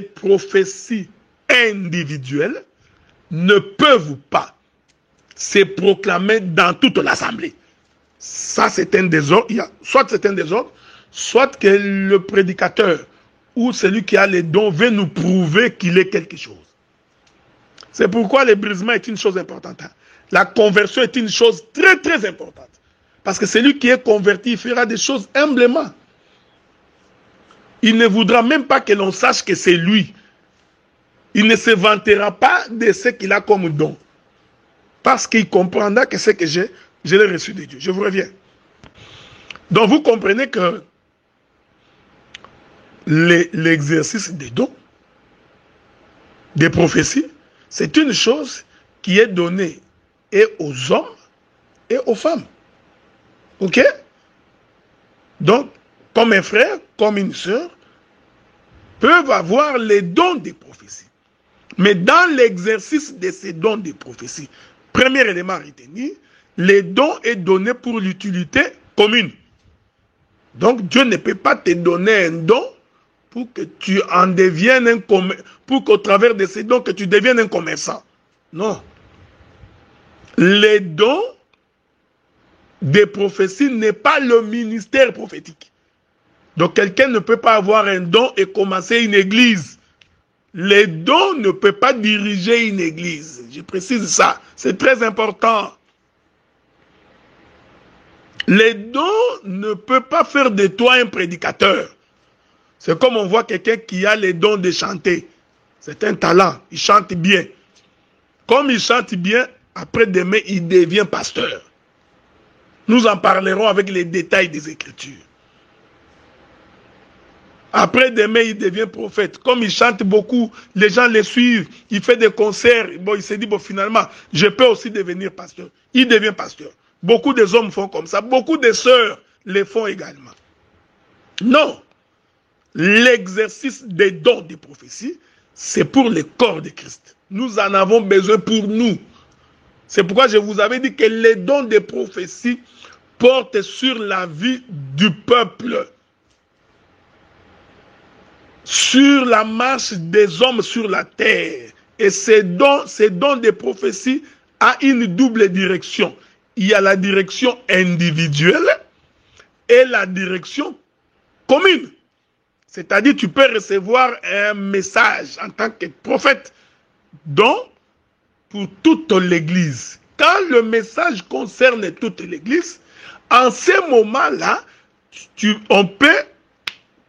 les prophéties individuelles ne peuvent pas se proclamer dans toute l'assemblée. Ça, c'est un désordre. Soit c'est un désordre, soit que le prédicateur ou celui qui a les dons veut nous prouver qu'il est quelque chose. C'est pourquoi le brisement est une chose importante. La conversion est une chose très très importante. Parce que celui qui est converti fera des choses humblement. Il ne voudra même pas que l'on sache que c'est lui. Il ne se vantera pas de ce qu'il a comme don. Parce qu'il comprendra que ce que j'ai, je l'ai reçu de Dieu. Je vous reviens. Donc vous comprenez que l'exercice des dons, des prophéties, c'est une chose qui est donnée et aux hommes et aux femmes. Ok? Donc, comme un frère, comme une sœur, peuvent avoir les dons des prophéties. Mais dans l'exercice de ces dons des prophéties, premier élément à retenir, les dons est donné pour l'utilité commune. Donc Dieu ne peut pas te donner un don pour que tu en deviennes un commerçant, pour qu'au travers de ces dons que tu deviennes un commerçant. Non. Les dons des prophéties n'est pas le ministère prophétique. Donc quelqu'un ne peut pas avoir un don et commencer une église. Les dons ne peuvent pas diriger une église. Je précise ça. C'est très important. Les dons ne peuvent pas faire de toi un prédicateur. C'est comme on voit quelqu'un qui a les dons de chanter. C'est un talent. Il chante bien. Comme il chante bien, après-demain, il devient pasteur. Nous en parlerons avec les détails des Écritures. Après-demain, il devient prophète. Comme il chante beaucoup, les gens le suivent. Il fait des concerts. Bon, il s'est dit, bon, finalement, je peux aussi devenir pasteur. Il devient pasteur. Beaucoup des hommes font comme ça. Beaucoup de sœurs le font également. Non. L'exercice des dons de prophétie, c'est pour le corps de Christ. Nous en avons besoin pour nous. C'est pourquoi je vous avais dit que les dons de prophétie portent sur la vie du peuple, sur la marche des hommes sur la terre. Et ces dons de prophétie ont une double direction. Il y a la direction individuelle et la direction commune. C'est-à-dire, tu peux recevoir un message en tant que prophète, donc pour toute l'église. Quand le message concerne toute l'église, en ce moment-là, on peut...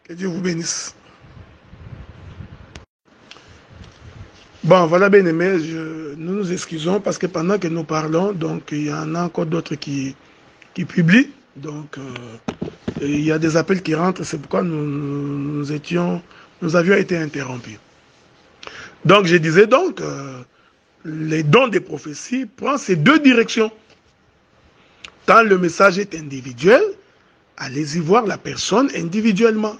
Que Dieu vous bénisse. Bon, voilà, bien aimé, nous nous excusons parce que pendant que nous parlons, donc il y en a encore d'autres qui publient. Donc, il y a des appels qui rentrent, c'est pourquoi nous avions été interrompus. Donc, je disais donc, les dons des prophéties prennent ces deux directions. Quand le message est individuel, allez-y voir la personne individuellement.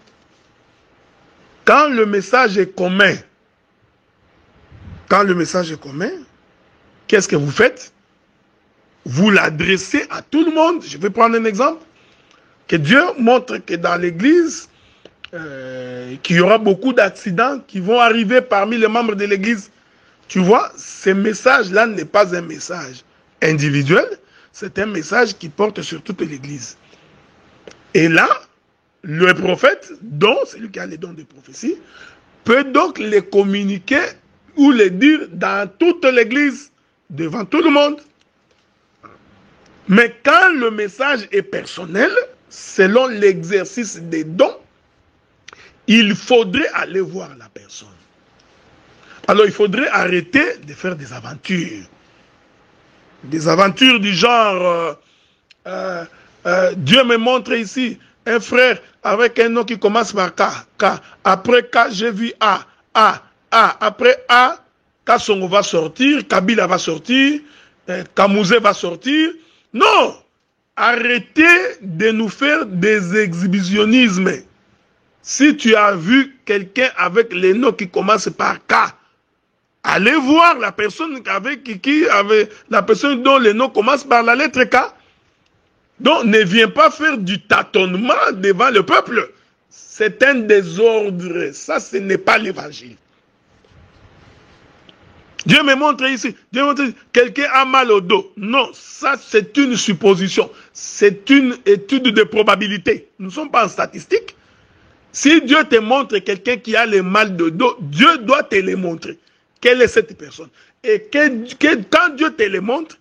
Quand le message est commun, qu'est-ce que vous faites? Vous l'adressez à tout le monde. Je vais prendre un exemple. Que Dieu montre que dans l'église, qu'il y aura beaucoup d'accidents qui vont arriver parmi les membres de l'église. Tu vois, ce message-là n'est pas un message individuel, c'est un message qui porte sur toute l'église. Et là, le prophète, dont celui qui a les dons de prophétie, peut donc les communiquer ou les dire dans toute l'église, devant tout le monde. Mais quand le message est personnel, selon l'exercice des dons, il faudrait aller voir la personne. Alors il faudrait arrêter de faire des aventures. Des aventures du genre, Dieu me montre ici un frère avec un nom qui commence par K. Après K, j'ai vu A. Après A, Kassongo va sortir, Kabila va sortir, Kamouze va sortir. Non! Arrêtez de nous faire des exhibitionnismes. Si tu as vu quelqu'un avec les noms qui commencent par K, allez voir la personne la personne dont les noms commencent par la lettre K. Donc ne viens pas faire du tâtonnement devant le peuple. C'est un désordre. Ça, ce n'est pas l'évangile. Dieu me montre ici, Dieu me montre quelqu'un a mal au dos. Non, ça c'est une supposition. C'est une étude de probabilité. Nous ne sommes pas en statistique. Si Dieu te montre quelqu'un qui a le mal de dos, Dieu doit te le montrer. Quelle est cette personne? Et quand Dieu te le montre,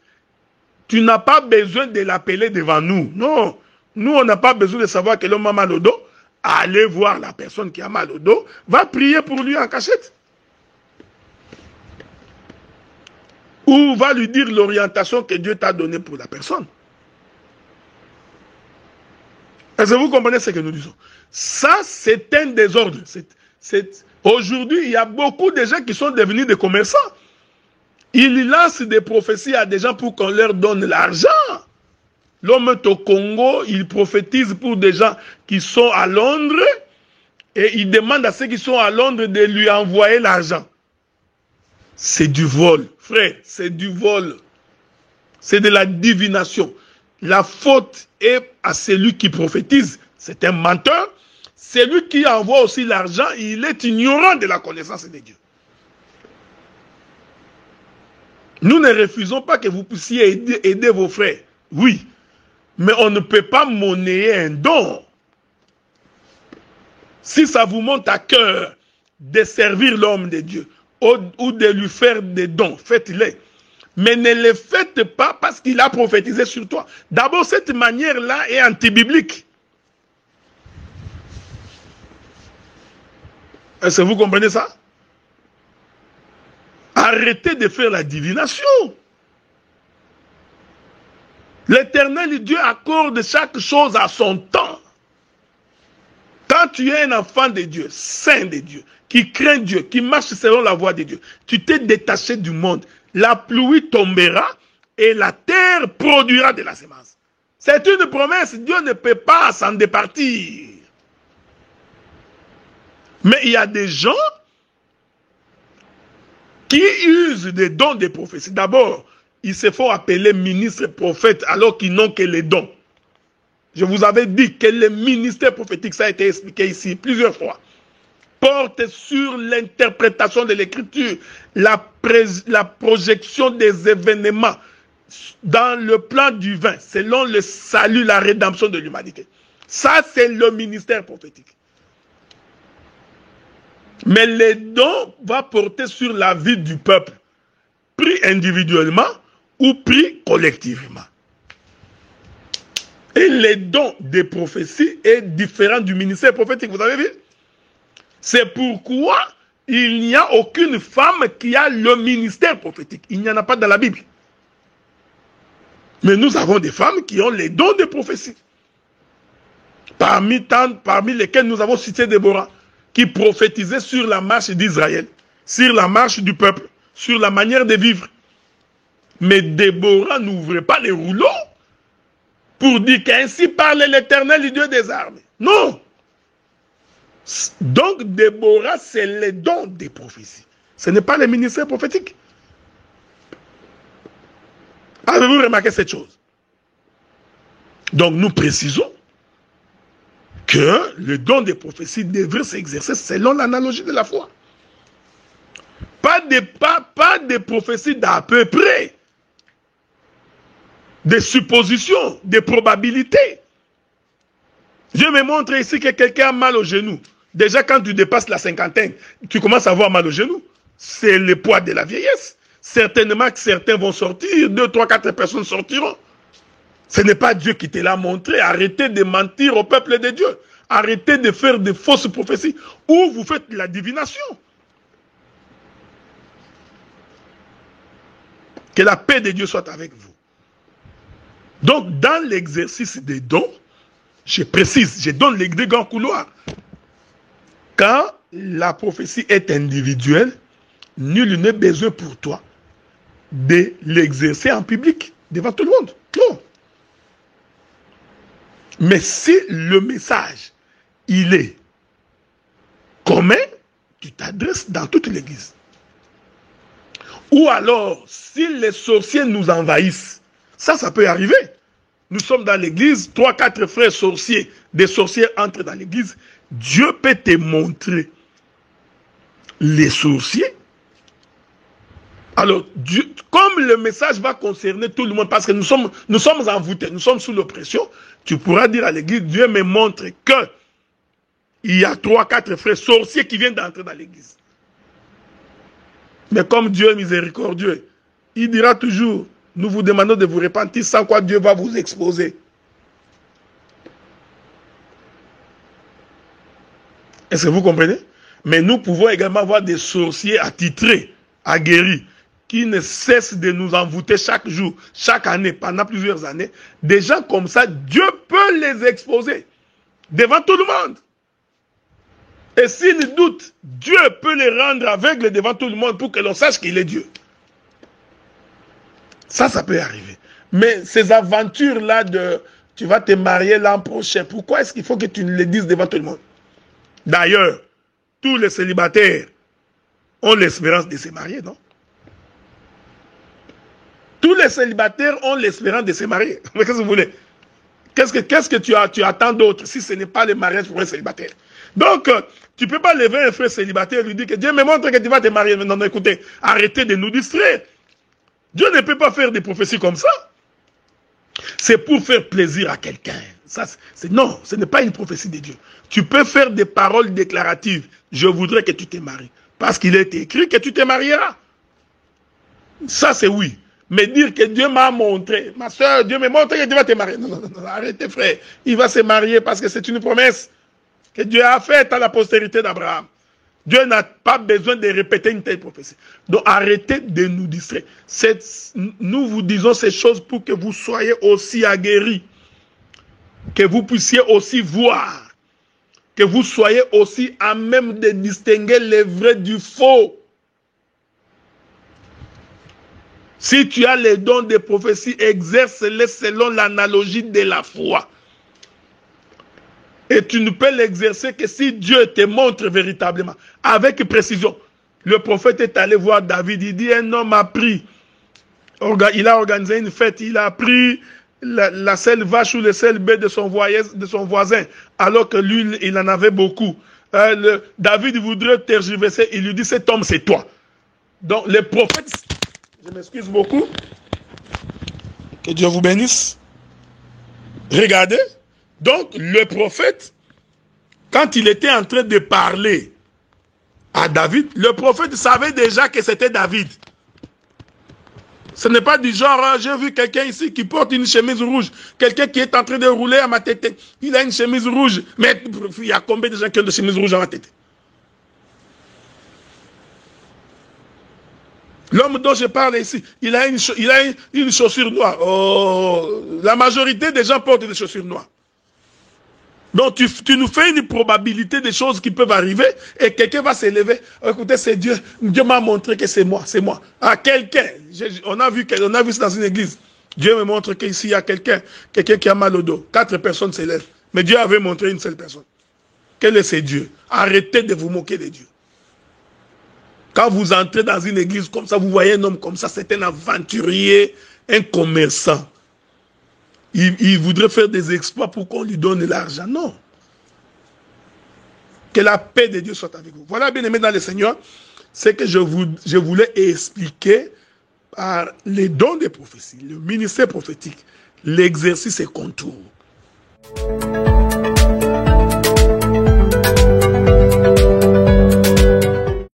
tu n'as pas besoin de l'appeler devant nous. Non, nous on n'a pas besoin de savoir que l'homme a mal au dos. Allez voir la personne qui a mal au dos, va prier pour lui en cachette. Ou va lui dire l'orientation que Dieu t'a donnée pour la personne. Est-ce que vous comprenez ce que nous disons? Ça, c'est un désordre. Aujourd'hui, il y a beaucoup de gens qui sont devenus des commerçants. Ils lancent des prophéties à des gens pour qu'on leur donne l'argent. L'homme est au Congo, il prophétise pour des gens qui sont à Londres et il demande à ceux qui sont à Londres de lui envoyer l'argent. C'est du vol, frère, c'est du vol. C'est de la divination. La faute est à celui qui prophétise. C'est un menteur. Celui qui envoie aussi l'argent, il est ignorant de la connaissance de Dieu. Nous ne refusons pas que vous puissiez aider vos frères. Oui. Mais on ne peut pas monnayer un don. Si ça vous monte à cœur de servir l'homme de Dieu ou de lui faire des dons, faites-les. Mais ne le faites pas parce qu'il a prophétisé sur toi. D'abord, cette manière-là est anti-biblique. Est-ce que vous comprenez ça? Arrêtez de faire la divination. L'Éternel Dieu accorde chaque chose à son temps. Quand tu es un enfant de Dieu, saint de Dieu, qui craint Dieu, qui marche selon la voie de Dieu, tu t'es détaché du monde. La pluie tombera et la terre produira de la semence. C'est une promesse. Dieu ne peut pas s'en départir. Mais il y a des gens qui usent des dons de prophétie. D'abord, ils se font appeler ministres prophètes alors qu'ils n'ont que les dons. Je vous avais dit que le ministère prophétique, ça a été expliqué ici plusieurs fois, porte sur l'interprétation de l'écriture, la projection des événements dans le plan divin, selon le salut, la rédemption de l'humanité. Ça, c'est le ministère prophétique. Mais les dons vont porter sur la vie du peuple, pris individuellement ou pris collectivement. Et les dons des prophéties est différent du ministère prophétique, vous avez vu? C'est pourquoi il n'y a aucune femme qui a le ministère prophétique. Il n'y en a pas dans la Bible. Mais nous avons des femmes qui ont les dons de prophétie. Parmi lesquelles nous avons cité Déborah, qui prophétisait sur la marche d'Israël, sur la marche du peuple, sur la manière de vivre. Mais Déborah n'ouvrait pas les rouleaux pour dire qu'ainsi parle l'Éternel, le Dieu des armées. Non. Donc Déborah, c'est les dons des prophéties. Ce n'est pas le ministère prophétique. Avez-vous remarqué cette chose? Donc nous précisons que le don des prophéties devrait s'exercer selon l'analogie de la foi. Pas de prophéties d'à peu près, des suppositions, des probabilités. Je me montre ici que quelqu'un a mal au genou. Déjà, quand tu dépasses la cinquantaine, tu commences à avoir mal au genou. C'est le poids de la vieillesse. Certainement que certains vont sortir, 2, 3, 4 personnes sortiront. Ce n'est pas Dieu qui te l'a montré. Arrêtez de mentir au peuple de Dieu. Arrêtez de faire de fausses prophéties. Ou vous faites la divination. Que la paix de Dieu soit avec vous. Donc, dans l'exercice des dons, je précise, je donne les deux grands couloirs. Quand la prophétie est individuelle, nul n'est besoin pour toi de l'exercer en public, devant tout le monde. Non. Mais si le message, il est commun, tu t'adresses dans toute l'église. Ou alors, si les sorciers nous envahissent, ça peut arriver. Nous sommes dans l'église, 3, 4 frères sorciers, des sorciers entrent dans l'église. Dieu peut te montrer les sorciers Alors, Dieu, comme le message va concerner tout le monde, parce que nous sommes envoûtés, nous sommes sous l'oppression, tu pourras dire à l'église, Dieu me montre que il y a 3, 4 frères sorciers qui viennent d'entrer dans l'église. Mais comme Dieu est miséricordieux, il dira toujours, nous vous demandons de vous repentir, sans quoi Dieu va vous exposer. Est-ce que vous comprenez? Mais nous pouvons également avoir des sorciers attitrés, aguerris, qui ne cessent de nous envoûter chaque jour, chaque année, pendant plusieurs années. Des gens comme ça, Dieu peut les exposer devant tout le monde. Et s'ils doutent, Dieu peut les rendre aveugles devant tout le monde pour que l'on sache qu'il est Dieu. Ça peut arriver. Mais ces aventures-là de tu vas te marier l'an prochain, pourquoi est-ce qu'il faut que tu les dises devant tout le monde? D'ailleurs, tous les célibataires ont l'espérance de se marier, non? Tous les célibataires ont l'espérance de se marier. Mais qu'est-ce que vous voulez? Qu'est-ce que tu attends d'autre si ce n'est pas le mariage pour un célibataire? Donc, tu ne peux pas lever un frère célibataire et lui dire que Dieu me montre que tu vas te marier. Mais non, écoutez, arrêtez de nous distraire. Dieu ne peut pas faire des prophéties comme ça. C'est pour faire plaisir à quelqu'un. Non, ce n'est pas une prophétie de Dieu. Tu peux faire des paroles déclaratives. Je voudrais que tu te maries. Parce qu'il est écrit que tu te marieras. Ça, c'est oui. Mais dire que Dieu m'a montré, ma soeur, Dieu me montre que tu vas te marier. Non, arrêtez frère. Il va se marier parce que c'est une promesse que Dieu a faite à la postérité d'Abraham. Dieu n'a pas besoin de répéter une telle prophétie. Donc arrêtez de nous distraire. Nous vous disons ces choses pour que vous soyez aussi aguerris. Que vous puissiez aussi voir. Que vous soyez aussi à même de distinguer le vrai du faux. Si tu as les dons de prophétie, exerce-les selon l'analogie de la foi. Et tu ne peux l'exercer que si Dieu te montre véritablement, avec précision. Le prophète est allé voir David, il dit, un homme a pris, il a organisé une fête, il a pris la seule vache ou le seul bœuf de son voisin, alors que lui, il en avait beaucoup. David voudrait tergiverser, il lui dit, cet homme c'est toi. Donc le prophète, je m'excuse beaucoup, que Dieu vous bénisse. Regardez. Donc, le prophète, quand il était en train de parler à David, le prophète savait déjà que c'était David. Ce n'est pas du genre, j'ai vu quelqu'un ici qui porte une chemise rouge, quelqu'un qui est en train de rouler à ma tête, il a une chemise rouge, mais il y a combien de gens qui ont des chemises rouges à ma tête? L'homme dont je parle ici, il a une chaussure noire. Oh, la majorité des gens portent des chaussures noires. Donc tu nous fais une probabilité des choses qui peuvent arriver et quelqu'un va s'élever. Écoutez, c'est Dieu. Dieu m'a montré que c'est moi, c'est moi. À quelqu'un. On a vu ça dans une église. Dieu me montre qu'ici il y a quelqu'un qui a mal au dos. 4 personnes s'élèvent. Mais Dieu avait montré une seule personne. Quel est ce Dieu? Arrêtez de vous moquer de Dieu. Quand vous entrez dans une église comme ça, vous voyez un homme comme ça, c'est un aventurier, un commerçant. Il voudrait faire des exploits pour qu'on lui donne de l'argent. Non. Que la paix de Dieu soit avec vous. Voilà, bien aimé dans le Seigneur, c'est que je voulais expliquer par les dons de prophétie, le ministère prophétique, l'exercice et contours.